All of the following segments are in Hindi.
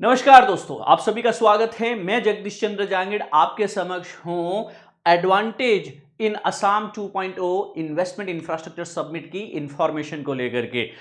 नमस्कार दोस्तों, आप सभी का स्वागत है। मैं जगदीश चंद्र जांगिड़ आपके समक्ष हूं advantage in Assam 2.0 investment infrastructure summit की इंफॉर्मेशन को लेकर के।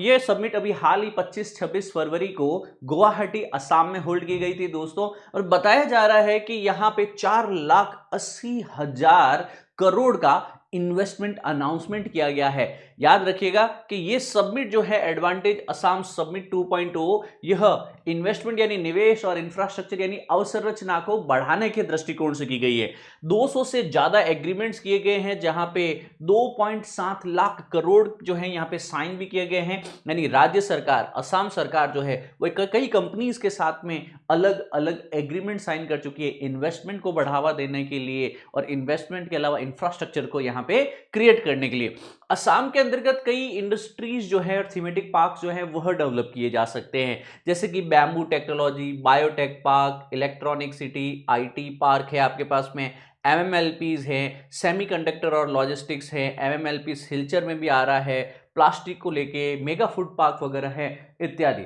ये समिट अभी हाल ही 25-26 फरवरी को गुवाहाटी असम में होल्ड की गई थी दोस्तों। और बताया जा रहा है कि यहां पे 4,80,000 करोड़ का इन्वेस्टमेंट अनाउंसमेंट किया गया है। याद रखिएगा कि ये सबमिट जो है एडवांटेज असम सबमिट 2.0, यह इन्वेस्टमेंट यानी निवेश और इंफ्रास्ट्रक्चर यानी अवसंरचना को बढ़ाने के दृष्टिकोण से की गई है। 200 से ज्यादा एग्रीमेंट्स किए गए हैं, जहां पे 2.7 लाख करोड़ जो है यहां पे साइन भी किए गए हैं। यानी राज्य सरकार, असम सरकार जो है वो कई कंपनीज के साथ में अलग अलग एग्रीमेंट साइन कर चुकी है इन्वेस्टमेंट को बढ़ावा देने के लिए और इन्वेस्टमेंट के अलावा इंफ्रास्ट्रक्चर को यहां पे क्रिएट करने के लिए। असम के अंतर्गत कई इंडस्ट्रीज जो है और थीमेटिक पार्क जो है वह डेवलप किए जा सकते हैं, जैसे कि bamboo technology, biotech park, electronic city, IT park है आपके पास में, एमएमएलपीज हैं, सेमीकंडक्टर और लॉजिस्टिक्स है, एमएमएलपी सिलचर में भी आ रहा है, प्लास्टिक को लेके मेगा फूड पार्क वगैरह है इत्यादि।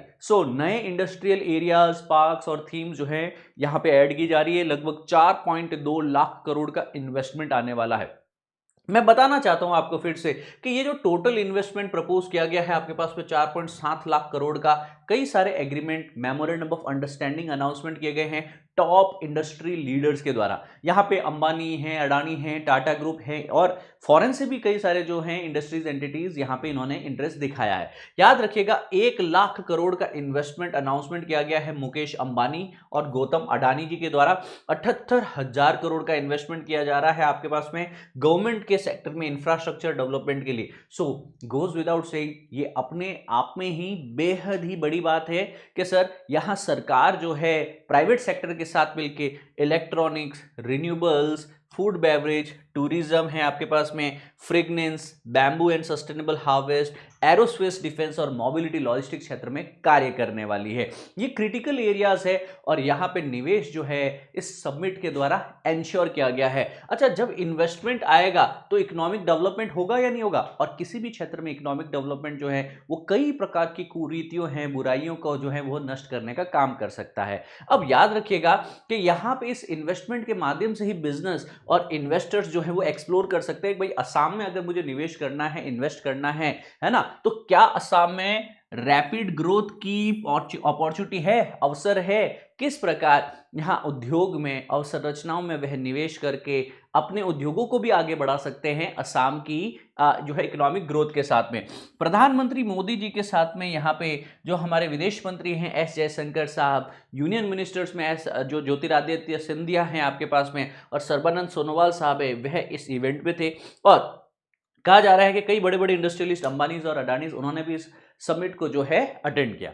नए इंडस्ट्रियल एरियाज, पार्क्स और थीम जो है यहां पे ऐड की जा रही है। लगभग 4.2 लाख करोड़ का इन्वेस्टमेंट आने वाला है। मैं बताना चाहता हूं आपको फिर से कि ये जो टोटल इन्वेस्टमेंट प्रपोज किया गया है आपके पास में 4.7 लाख करोड़ का, कई सारे agreement, memorandum of understanding announcement किए गए हैं टॉप इंडस्ट्री लीडर्स के द्वारा। यहां पे अंबानी है, अडानी है, टाटा ग्रुप है और फॉरेन से भी कई सारे जो हैं इंडस्ट्रीज एंटिटीज यहां पे इन्होंने इंटरेस्ट दिखाया है। याद रखिएगा 1 लाख करोड़ का इन्वेस्टमेंट अनाउंसमेंट किया गया है मुकेश अंबानी और गौतम अडानी जी के द्वारा। 78,000 करोड़ का इन्वेस्टमेंट किया जा रहा है आपके पास में गवर्नमेंट के सेक्टर में इंफ्रास्ट्रक्चर डेवलपमेंट के लिए। गोज विदाउट सेइंग, ये अपने आप में ही बेहद ही बड़ी बात है कि सर यहां सरकार जो है प्राइवेट सेक्टर के साथ मिलकर electronics, renewables, food beverage, tourism है आपके पास में, fragrance, bamboo and sustainable harvest, aerospace, defence और मोबिलिटी लॉजिस्टिक क्षेत्र में कार्य करने वाली है। ये क्रिटिकल एरियाज है और यहां पे निवेश जो है इस समिट के द्वारा एंश्योर किया गया है। अच्छा, जब इन्वेस्टमेंट आएगा तो इकोनॉमिक डेवलपमेंट होगा या नहीं होगा? और किसी भी क्षेत्र में इकोनॉमिक डेवलपमेंट जो है वो कई प्रकार की कुरीतियों हैं, बुराइयों को जो है वो नष्ट करने का काम कर सकता है। अब याद रखिएगा कि यहां पे इस इन्वेस्टमेंट के माध्यम से ही बिजनेस और इन्वेस्टर्स जो है वो एक्सप्लोर कर सकते हैं। भाई असम में अगर मुझे निवेश करना है, इन्वेस्ट करना है ना, तो क्या असम में रैपिड ग्रोथ की अपॉर्चुनिटी है, अवसर है? किस प्रकार यहां उद्योग में, अवसंरचनाओं में वह निवेश करके अपने उद्योगों को भी आगे बढ़ा सकते हैं असम की जो है इकोनॉमिक ग्रोथ के साथ में। प्रधानमंत्री मोदी जी के साथ में यहां पे जो हमारे विदेश मंत्री हैं एस जयशंकर साहब, यूनियन मिनिस्टर्स में एस जो ज्योतिरादित्य सिंधिया हैं आपके पास में और सर्बानंद सोनोवाल साहब है, वह इस इवेंट में थे। और कहा जा रहा है कि कई बड़े बड़े इंडस्ट्रियलिस्ट अंबानीज और अडानीज उन्होंने भी इस समिट को जो है अटेंड किया।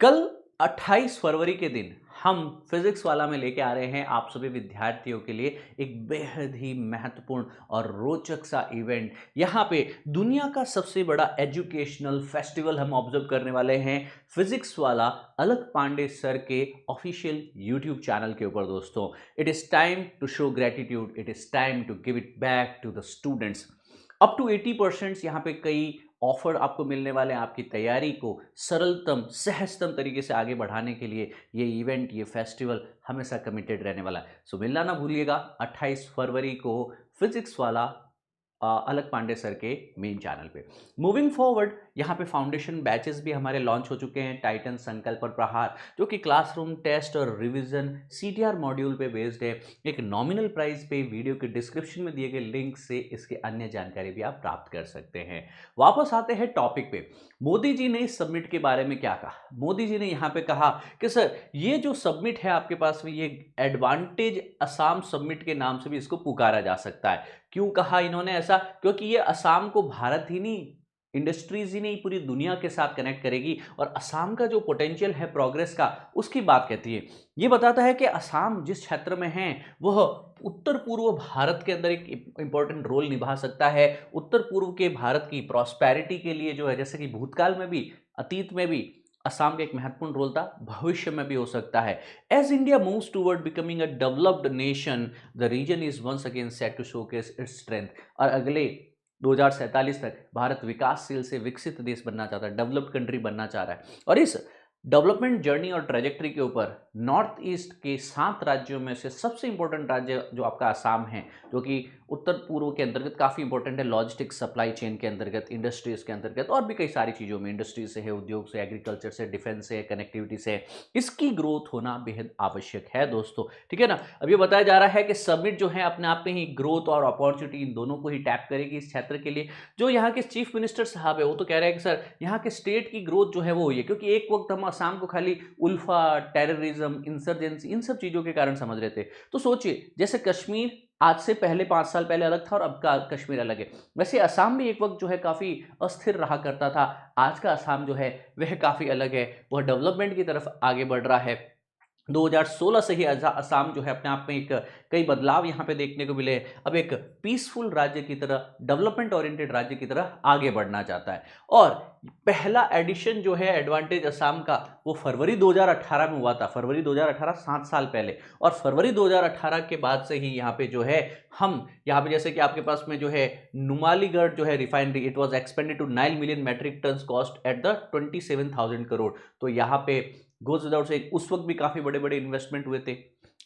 कल 28 फरवरी के दिन हम फिजिक्स वाला में लेके आ रहे हैं आप सभी विद्यार्थियों के लिए एक बेहद ही महत्वपूर्ण और रोचक सा इवेंट। यहाँ पे दुनिया का सबसे बड़ा एजुकेशनल फेस्टिवल हम ऑब्जर्व करने वाले हैं फिजिक्स वाला अलक पांडे सर के ऑफिशियल यूट्यूब चैनल के ऊपर। दोस्तों, it is time to show gratitude, it is time to give it back to the students. Up to 80% यहाँ पे कई ऑफर आपको मिलने वाले हैं आपकी तैयारी को सरलतम, सहजतम तरीके से आगे बढ़ाने के लिए। ये इवेंट, ये फेस्टिवल हमेशा कमिटेड रहने वाला है। मिलना ना भूलिएगा 28 फरवरी को फिजिक्स वाला अलक पांडे सर के मेन चैनल पे। मूविंग फॉरवर्ड, यहाँ पे फाउंडेशन बैचेस भी हमारे लॉन्च हो चुके हैं। टाइटन, संकल्प और प्रहार, जो कि क्लासरूम टेस्ट और रिवीजन सीटीआर मॉड्यूल पे बेस्ड है। एक नॉमिनल प्राइस पे वीडियो के डिस्क्रिप्शन में दिए गए लिंक से इसके अन्य जानकारी भी आप प्राप्त कर सकते हैं। वापस आते हैं टॉपिक पे। मोदी जी ने इस सबमिट के बारे में क्या कहा? मोदी जी ने यहाँ पे कहा कि सर ये जो सबमिट है आपके पास में, ये एडवांटेज असम सबमिट के नाम से भी इसको पुकारा जा सकता है। क्यों कहा इन्होंने ऐसा? क्योंकि ये असम को भारत ही नहीं, इंडस्ट्रीज ही नहीं, पूरी दुनिया के साथ कनेक्ट करेगी और असम का जो पोटेंशियल है प्रोग्रेस का, उसकी बात कहती है। ये बताता है कि असम जिस क्षेत्र में है वह उत्तर पूर्व भारत के अंदर एक इंपॉर्टेंट रोल निभा सकता है। उत्तर पूर्व के भारत की प्रॉस्पेरिटी के लिए जो है, जैसे कि भूतकाल में भी, अतीत में भी असम का एक महत्वपूर्ण रोल था, भविष्य में भी हो सकता है। As India moves toward becoming a developed nation, the region is once again set to showcase its strength. और अगले 2047 तक भारत विकासशील से विकसित देश बनना चाहता है, डेवलप्ड कंट्री बनना चाह रहा है। और इस डेवलपमेंट जर्नी और ट्रेजेक्टरी के ऊपर नॉर्थ ईस्ट के 7 राज्यों में से सबसे इंपॉर्टेंट राज्य जो आपका आसाम है, जो कि उत्तर पूर्व के अंतर्गत काफ़ी इंपॉर्टेंट है, लॉजिस्टिक्स सप्लाई चेन के अंतर्गत, इंडस्ट्रीज के अंतर्गत और भी कई सारी चीज़ों में, इंडस्ट्री से है, उद्योग से, एग्रीकल्चर से, डिफेंस से, कनेक्टिविटी से, इसकी ग्रोथ होना बेहद आवश्यक है दोस्तों, ठीक है ना। अब ये बताया जा रहा है कि समिट जो है अपने आप में ही ग्रोथ और अपॉर्चुनिटी इन दोनों को ही टैप करेगी इस क्षेत्र के लिए। जो यहाँ के चीफ मिनिस्टर साहब है वो तो कह रहे हैं कि सर यहाँ के स्टेट की ग्रोथ जो है वो हुई है, क्योंकि एक वक्त हम असम को खाली उल्फा, टेररिज्म, इंसर्जेंसी, इन सब चीज़ों के कारण समझ रहे थे। तो सोचिए, जैसे कश्मीर आज से पहले 5 साल पहले अलग था और अब का कश्मीर अलग है, वैसे असम भी एक वक्त जो है काफ़ी अस्थिर रहा करता था। आज का असम जो है वह काफ़ी अलग है, वह डेवलपमेंट की तरफ आगे बढ़ रहा है। 2016 से ही असम जो है अपने आप में एक कई बदलाव यहाँ पे देखने को मिले। अब एक पीसफुल राज्य की तरह, डेवलपमेंट ओरिएंटेड राज्य की तरह आगे बढ़ना चाहता है। और पहला एडिशन जो है एडवांटेज असम का, वो फरवरी 2018 में हुआ था। फरवरी 2018, 7 साल पहले। और फरवरी 2018 के बाद से ही यहाँ पे जो है हम यहाँ पे, जैसे कि आपके पास में जो है नुमालीगढ़ जो है refinery, it was expanded to 9 million metric ton cost at the 27,000 crore. तो यहाँ पे गोज विदाउट से उस वक्त भी काफ़ी बड़े बड़े इन्वेस्टमेंट हुए थे।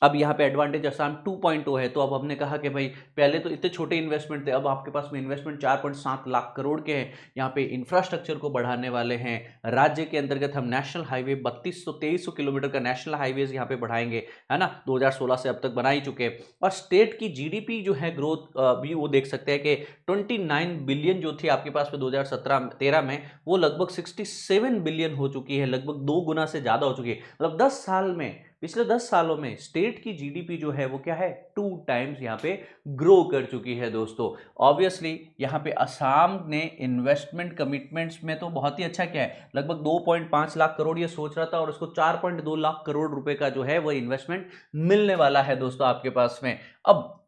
अब यहाँ पे एडवांटेज असम 2.0 है, तो अब हमने कहा कि भाई पहले तो इतने छोटे इन्वेस्टमेंट थे, अब आपके पास में इन्वेस्टमेंट 4.7 लाख करोड़ के हैं। यहाँ पे इंफ्रास्ट्रक्चर को बढ़ाने वाले हैं। राज्य के अंतर्गत हम नेशनल हाईवे 3200-2300 किलोमीटर का नेशनल हाईवेज यहाँ पे बढ़ाएंगे, है ना, 2016 से अब तक बना ही चुके हैं। और स्टेट की जीडीपी जो है ग्रोथ भी वो देख सकते हैं कि 29 बिलियन जो थी आपके पास में 2017-13 में, वो लगभग 67 बिलियन हो चुकी है, लगभग 2 गुना से ज़्यादा हो चुकी है। मतलब 10 साल में, पिछले 10 सालों में स्टेट की जीडीपी जो है वो क्या है, 2 टाइम्स यहाँ पे ग्रो कर चुकी है दोस्तों। ऑब्वियसली यहाँ पे असम ने इन्वेस्टमेंट कमिटमेंट्स में तो बहुत ही अच्छा किया है, लगभग 2.5 लाख करोड़ ये सोच रहा था और उसको 4.2 लाख करोड़ रुपए का जो है वो इन्वेस्टमेंट मिलने वाला है दोस्तों आपके पास में। अब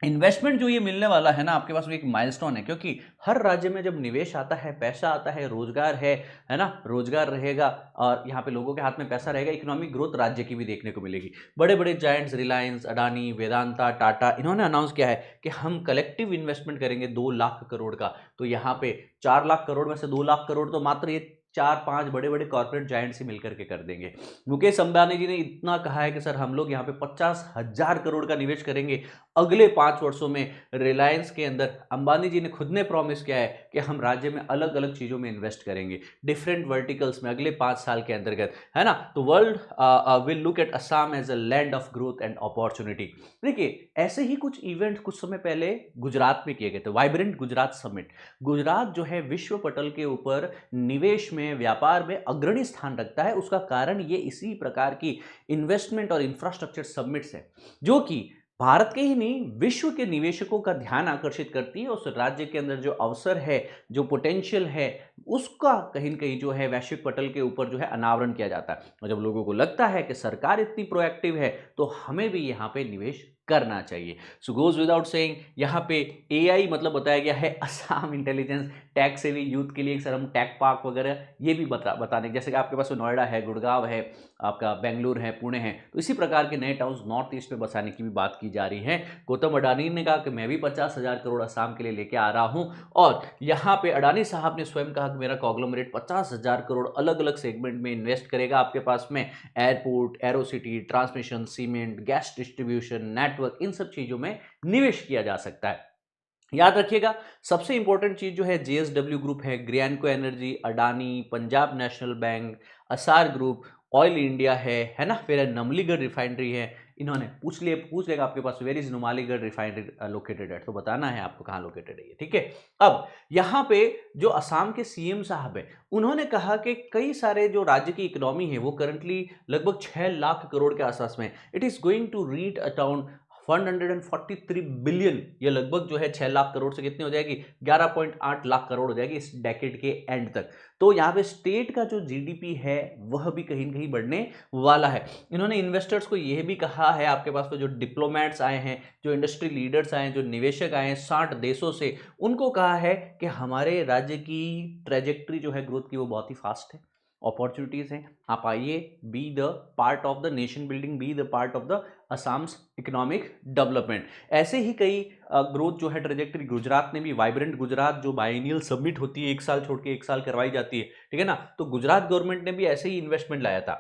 इन्वेस्टमेंट जो ये मिलने वाला है ना आपके पास में, एक माइलस्टोन है, क्योंकि हर राज्य में जब निवेश आता है, पैसा आता है, रोजगार है ना, रोजगार रहेगा और यहाँ पे लोगों के हाथ में पैसा रहेगा, इकोनॉमिक ग्रोथ राज्य की भी देखने को मिलेगी। बड़े बड़े जायंट्स रिलायंस, अडानी, वेदांता, टाटा, इन्होंने अनाउंस किया है कि हम कलेक्टिव इन्वेस्टमेंट करेंगे 2 लाख करोड़ का। तो यहाँ पे 4 लाख करोड़ में से 2 लाख करोड़ तो मात्र ये 4-5 बड़े बड़े कॉर्पोरेट जायंट्स ही मिलकर के कर देंगे। मुकेश अंबानी जी ने इतना कहा है कि सर हम लोग यहाँ पे 50,000 करोड़ का निवेश करेंगे अगले 5 वर्षों में रिलायंस के अंदर। अंबानी जी ने खुद ने प्रॉमिस किया है कि हम राज्य में अलग अलग चीज़ों में इन्वेस्ट करेंगे, डिफरेंट वर्टिकल्स में अगले 5 साल के अंतर्गत, है ना। तो world will look at Assam as a land of growth and opportunity. देखिए, ऐसे ही कुछ इवेंट कुछ समय पहले गुजरात में किए गए थे, वाइब्रेंट गुजरात समिट। गुजरात जो है विश्व पटल के ऊपर निवेश में, व्यापार में अग्रणी स्थान रखता है। उसका कारण ये इसी प्रकार की इन्वेस्टमेंट और इंफ्रास्ट्रक्चर समिट्स है, जो कि भारत के ही नहीं विश्व के निवेशकों का ध्यान आकर्षित करती है। उस राज्य के अंदर जो अवसर है, जो पोटेंशियल है, उसका कहीं न कहीं जो है वैश्विक पटल के ऊपर जो है अनावरण किया जाता है। और जब लोगों को लगता है कि सरकार इतनी प्रोएक्टिव है तो हमें भी यहाँ पे निवेश करना चाहिए। सो गोज विदाउट सेइंग, यहाँ पे एआई मतलब बताया गया है असम इंटेलिजेंस टैक सेवी यूथ के लिए। सर हम टैक पार्क वगैरह ये भी बताने, जैसे कि आपके पास नोएडा है, गुड़गांव है, आपका बेंगलुरु है, पुणे है, तो इसी प्रकार के नए टाउन्स नॉर्थ ईस्ट में बसाने की भी बात की जा रही है। गौतम अडानी ने कहा कि मैं भी 50,000 करोड़ असम के लिए लेके आ रहा हूं। और यहाँ पे अडानी साहब ने स्वयं कहा कि मेरा कॉन्ग्लोमरेट 50,000 करोड़ अलग अलग सेगमेंट में इन्वेस्ट करेगा। आपके पास में airport, aerocity, transmission, cement, gas distribution, network, इन सब चीजों में निवेश किया जा सकता है। याद रखिएगा, सबसे इंपॉर्टेंट चीज जो है जेएसडब्ल्यू ग्रुप है, Greenko Energy, Adani, Punjab National Bank, Essar Group, Oil India है ना, फिर नमलीगढ़ रिफाइनरी है। इन्होंने पूछ लेगा आपके पास where is Numaligarh refinery located है, तो बताना है आपको कहाँ लोकेटेड है ये, ठीक है। अब यहाँ पे जो असम के सीएम साहब है, उन्होंने कहा कि कई सारे जो राज्य की इकोनॉमी है वो करंटली लगभग 6 लाख करोड़ के आसपास में, it is going to reach around 143 billion. ये लगभग जो है 6 लाख करोड़ से कितनी हो जाएगी, 11.8 लाख करोड़ हो जाएगी इस डेकेड के एंड तक। तो यहाँ पे स्टेट का जो जीडीपी है वह भी कहीं न कहीं बढ़ने वाला है। इन्होंने इन्वेस्टर्स को यह भी कहा है, आपके पास में जो डिप्लोमेट्स आए हैं, जो इंडस्ट्री लीडर्स आए हैं, जो निवेशक आए हैं 60 देशों से, उनको कहा है कि हमारे राज्य की ट्रेजेक्ट्री जो है ग्रोथ की वो बहुत ही फास्ट है। अपॉर्चुनिटीज हैं, आप आइए, be the part of the nation building, be the part of the Assam's economic development. ऐसे ही कई ग्रोथ जो है ट्रेजेक्टरी, गुजरात ने भी वाइब्रेंट गुजरात जो बाइनियल सबमिट होती है, एक साल छोड़ के एक साल करवाई जाती है, ठीक है ना, तो गुजरात गवर्नमेंट ने भी ऐसे ही इन्वेस्टमेंट लाया था।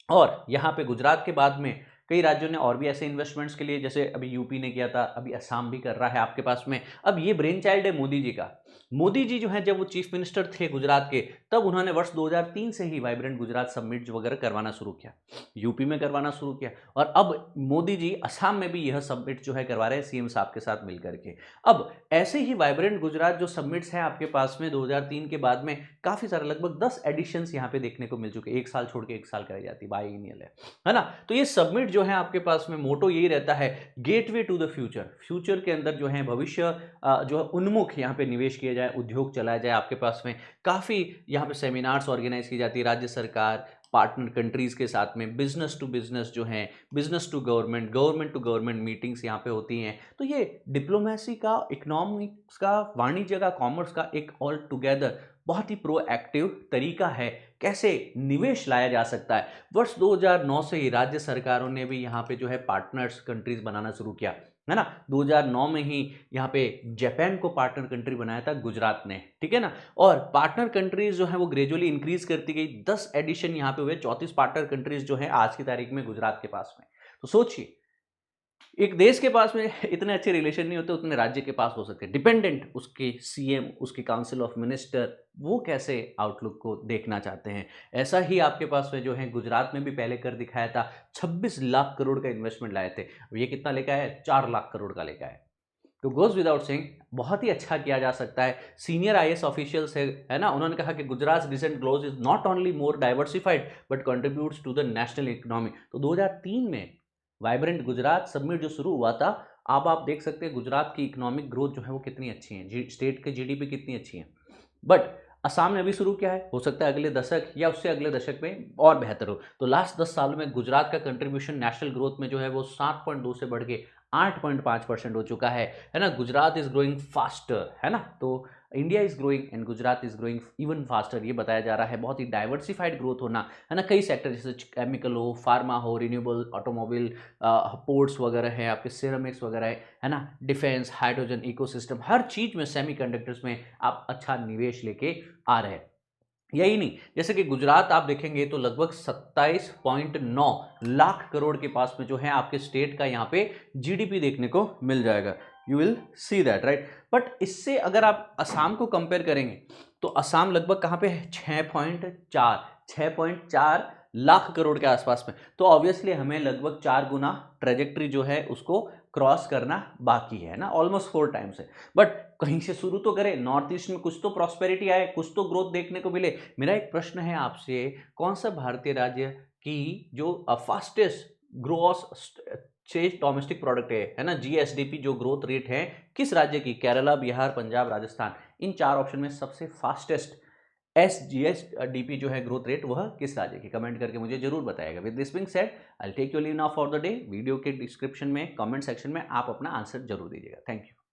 और यहाँ पे गुजरात के बाद में कई राज्यों ने और भी ऐसे इन्वेस्टमेंट्स के लिए, जैसे अभी यूपी ने किया था, अभी असम भी कर रहा है आपके पास में। अब ये ब्रेन चाइल्ड है मोदी जी का। मोदी जी जो है जब वो चीफ मिनिस्टर थे गुजरात के, तब उन्होंने वर्ष 2003 से ही वाइब्रेंट गुजरात समिट वगैरह करवाना शुरू किया, यूपी में करवाना शुरू किया, और अब मोदी जी असम में भी यह समिट जो है करवा रहे हैं सीएम साहब के साथ मिलकर के। अब ऐसे ही वाइब्रेंट गुजरात जो समिट्स हैं आपके पास में 2003 के बाद में काफी सारे, लगभग 10 एडिशंस यहाँ पे देखने को मिल चुके, एक साल छोड़ के एक साल कराई जाती, बाईनियल है ना। तो ये सबमिट जो है आपके पास में मोटो यही रहता है, gateway to the future, future के अंदर जो है भविष्य जो है उन्मुख यहाँ पे निवेश किया जाए, उद्योग चलाया जाए। आपके पास में काफ़ी यहाँ पे सेमिनार्स ऑर्गेनाइज की जाती है, राज्य सरकार पार्टनर कंट्रीज के साथ में, बिजनेस टू बिजनेस जो है, business to government, government to government meetings यहाँ पे होती हैं। तो ये डिप्लोमेसी का, इकोनॉमिक्स का, वाणिज्य का, कॉमर्स का एक ऑल टुगेदर बहुत ही प्रोएक्टिव तरीका है कैसे निवेश लाया जा सकता है। वर्ष 2009 से ही राज्य सरकारों ने भी यहाँ पे जो है पार्टनर्स कंट्रीज बनाना शुरू किया, है ना। 2009 में ही यहाँ पे जापान को पार्टनर कंट्री बनाया था गुजरात ने, ठीक है ना। और पार्टनर कंट्रीज जो है वो ग्रेजुअली इंक्रीज करती गई, 10 एडिशन यहाँ पे हुए, 34 पार्टनर कंट्रीज जो है आज की तारीख में गुजरात के पास में। तो सोचिए, एक देश के पास में इतने अच्छे रिलेशन नहीं होते, उतने राज्य के पास हो सकते हैं। डिपेंडेंट उसके सीएम, उसके काउंसिल ऑफ मिनिस्टर, वो कैसे आउटलुक को देखना चाहते हैं। ऐसा ही आपके पास में जो है गुजरात में भी पहले कर दिखाया था, 26 लाख करोड़ का इन्वेस्टमेंट लाए थे। अब ये कितना लेकर आए, 4 लाख करोड़ का लेकर आए। तो गोज विदाउट सेइंग बहुत ही अच्छा किया जा सकता है। सीनियर आईएएस ऑफिशियल्स है ना, उन्होंने कहा कि Gujarat recent growth is not only more diversified but contributes to the national economy. तो 2003 में वाइब्रेंट गुजरात सबमिट जो शुरू हुआ था, अब आप देख सकते हैं गुजरात की इकोनॉमिक ग्रोथ जो है वो कितनी अच्छी है, स्टेट के जीडीपी कितनी अच्छी है। बट असम ने अभी शुरू किया है, हो सकता है अगले दशक या उससे अगले दशक में और बेहतर हो। तो लास्ट 10 सालों में गुजरात का कंट्रीब्यूशन नेशनल ग्रोथ में जो है वो 7.2 से बढ़ के 8.5% हो चुका है ना। गुजरात इज ग्रोइंग फास्टर, है ना। तो India is growing and Gujarat is growing even faster, ये बताया जा रहा है। बहुत ही डाइवर्सिफाइड ग्रोथ होना, है ना। कई सेक्टर जैसे केमिकल हो, फार्मा हो, रिन्यूएबल, ऑटोमोबाइल, पोर्ट्स वगैरह है, आपके सिरेमिक्स वगैरह है ना, डिफेंस, हाइड्रोजन, इकोसिस्टम, हर चीज में, सेमीकंडक्टर्स में आप अच्छा निवेश लेके आ रहे हैं। यही नहीं, जैसे कि गुजरात आप देखेंगे तो लगभग 27.9 लाख करोड़ के पास में जो है आपके स्टेट का यहाँ पे जीडीपी देखने को मिल जाएगा। You will see that, right. But इससे अगर आप असम को कंपेयर करेंगे तो असम लगभग कहाँ पे है, 6.4 लाख करोड़ के आसपास में। तो ऑब्वियसली हमें लगभग 4 गुना ट्रेजेक्ट्री जो है उसको क्रॉस करना बाकी है ना, ऑलमोस्ट 4 टाइम्स है। बट कहीं से शुरू तो करें, नॉर्थ ईस्ट में कुछ तो प्रॉस्पेरिटी आए, कुछ तो ग्रोथ देखने को मिले। मेरा एक प्रश्न है आपसे, कौन सा भारतीय राज्य की जो fastest growth state domestic product है ना, जीएसडीपी जो ग्रोथ रेट है, किस राज्य की, केरला, बिहार, पंजाब, राजस्थान, इन 4 ऑप्शन में सबसे फास्टेस्ट एसजीएसडीपी जो है ग्रोथ रेट, वह किस राज्य की, कमेंट करके मुझे जरूर बताएगा। With this being said, I will take your leave now for the day. Video के डिस्क्रिप्शन में, कमेंट सेक्शन में आप अपना आंसर जरूर दीजिएगा। Thank you.